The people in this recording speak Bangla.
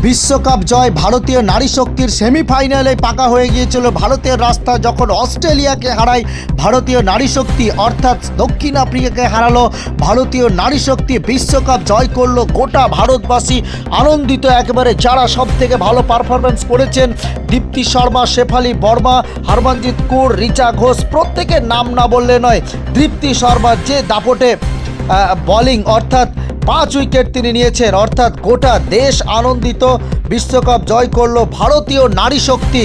বিশ্বকাপ জয় ভারতীয় নারী শক্তির সেমিফাইনালে পাকা হয়ে গিয়েছিল ভারতের রাস্তা যখন অস্ট্রেলিয়াকে হারায় ভারতীয় নারী শক্তি, অর্থাৎ দক্ষিণ আফ্রিকাকে হারালো ভারতীয় নারী শক্তি। বিশ্বকাপ জয় করলো গোটা ভারতবাসী আনন্দিত একেবারে। যারা সব থেকে ভালো পারফরমেন্স করেছেন, দীপ্তি শর্মা, শেফালি বর্মা, হরমনজিৎ কৌর, রিচা ঘোষ, প্রত্যেকের নাম না বললে নয়। দীপ্তি শর্মার যে দাপটে বোলিং, অর্থাৎ 5 উইকেট তিনি নিয়েছেন, অর্থাৎ গোটা দেশ আনন্দিত। বিশ্বকাপ জয় করলো ভারতীয় নারী শক্তি।